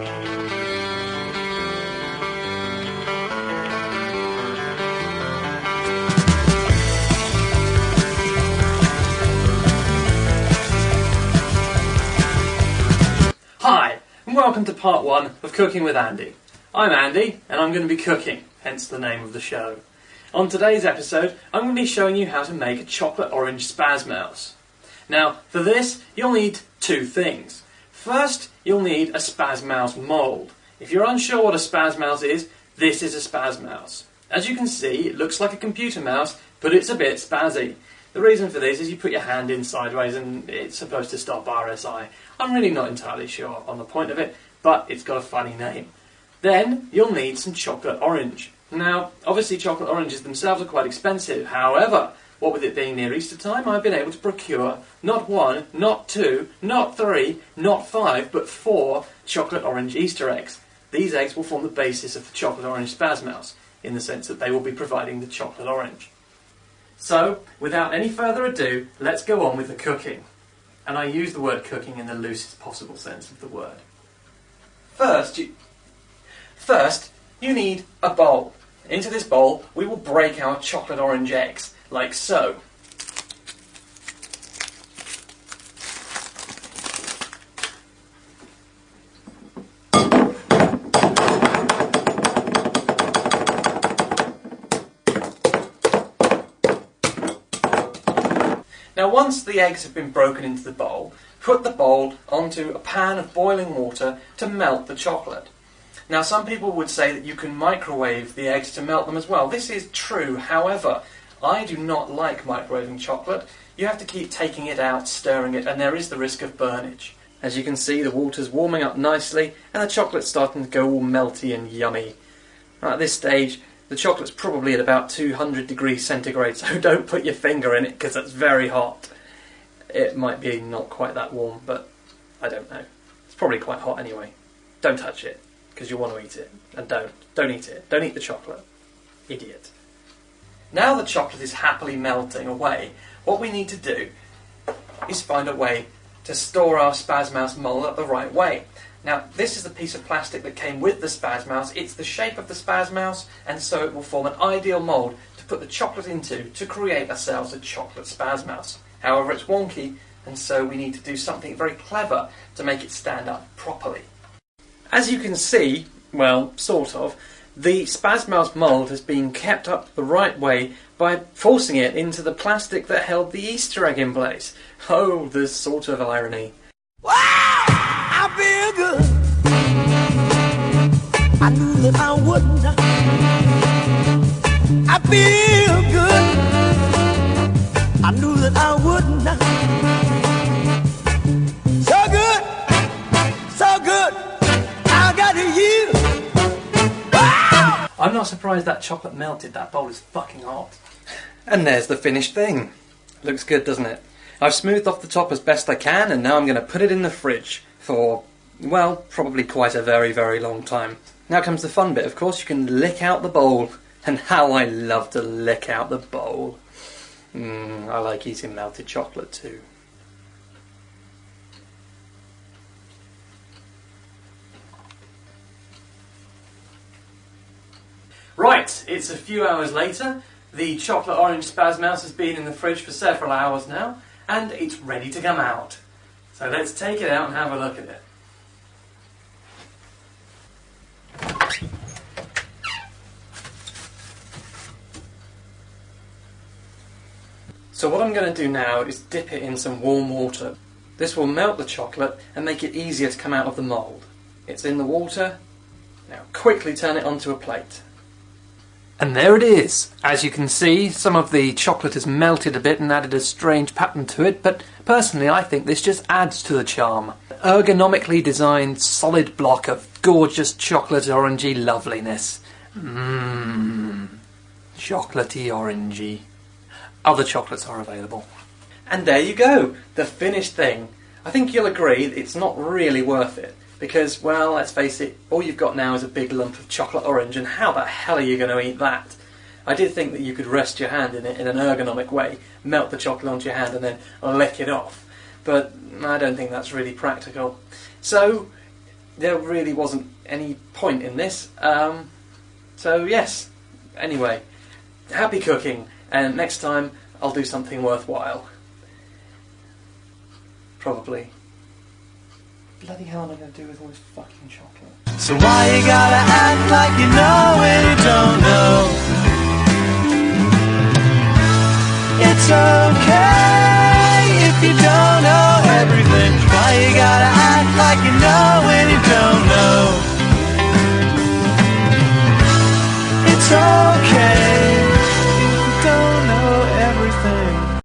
Hi, and welcome to part 1 of Cooking with Andy. I'm Andy, and I'm going to be cooking, hence the name of the show. On today's episode, I'm going to be showing you how to make a chocolate orange spaz-mouse. Now, for this, you'll need two things. First, you'll need a spaz-mouse mould. If you're unsure what a spaz-mouse is, this is a spaz-mouse. As you can see, it looks like a computer mouse, but it's a bit spazzy. The reason for this is you put your hand in sideways and it's supposed to stop RSI. I'm really not entirely sure on the point of it, but it's got a funny name. Then you'll need some chocolate orange. Now, obviously chocolate oranges themselves are quite expensive. However, what with it being near Easter time, I've been able to procure not 1, not 2, not 3, not 5, but 4 chocolate orange Easter eggs. These eggs will form the basis of the chocolate orange spaz-mouse, in the sense that they will be providing the chocolate orange. So, without any further ado, let's go on with the cooking. And I use the word cooking in the loosest possible sense of the word. First, you need a bowl. Into this bowl, we will break our chocolate orange eggs, like so. Now once the eggs have been broken into the bowl, put the bowl onto a pan of boiling water to melt the chocolate. Now some people would say that you can microwave the eggs to melt them as well. This is true, however, I do not like microwaving chocolate. You have to keep taking it out, stirring it, and there is the risk of burnage. As you can see, the water's warming up nicely and the chocolate's starting to go all melty and yummy. At this stage, the chocolate's probably at about 200 degrees centigrade, so don't put your finger in it because it's very hot. It might be not quite that warm, but I don't know. It's probably quite hot anyway. Don't touch it, because you'll want to eat it. And don't eat it. Don't eat the chocolate. Idiot. Now the chocolate is happily melting away, what we need to do is find a way to store our spaz-mouse mould up the right way. Now, this is the piece of plastic that came with the spaz-mouse. It's the shape of the spaz-mouse, and so it will form an ideal mould to put the chocolate into to create ourselves a chocolate spaz-mouse. However, it's wonky, and so we need to do something very clever to make it stand up properly. As you can see, well, sort of, the spaz-mouse mould has been kept up the right way by forcing it into the plastic that held the Easter egg in place. Oh, the sort of irony. Wow! I feel good. I knew that I wouldn't. I feel good. I knew that I wouldn't. So good. So good. I got you. Wow! I'm not surprised that chocolate melted. That bowl is fucking hot. And there's the finished thing. Looks good, doesn't it? I've smoothed off the top as best I can, and now I'm going to put it in the fridge for, well, probably quite a very, very long time. Now comes the fun bit, of course. You can lick out the bowl. And how I love to lick out the bowl. I like eating melted chocolate too. Right, it's a few hours later. The chocolate orange spaz-mouse has been in the fridge for several hours now, and it's ready to come out. So let's take it out and have a look at it. So what I'm going to do now is dip it in some warm water. This will melt the chocolate and make it easier to come out of the mould. It's in the water. Now quickly turn it onto a plate. And there it is. As you can see, some of the chocolate has melted a bit and added a strange pattern to it, but personally I think this just adds to the charm. Ergonomically designed solid block of gorgeous chocolate orangey loveliness. Chocolatey orangey. Other chocolates are available. And there you go, the finished thing. I think you'll agree it's not really worth it. Because, well, let's face it, all you've got now is a big lump of chocolate orange, and how the hell are you going to eat that? I did think that you could rest your hand in it in an ergonomic way, melt the chocolate onto your hand and then lick it off. But I don't think that's really practical. So, there really wasn't any point in this. So yes, anyway, happy cooking, and next time I'll do something worthwhile. Probably. Bloody hell am I going to do with all this fucking chocolate? So why you gotta act like you know when you don't know? It's okay if you don't know everything. Why you gotta act like you know when you don't know? It's okay.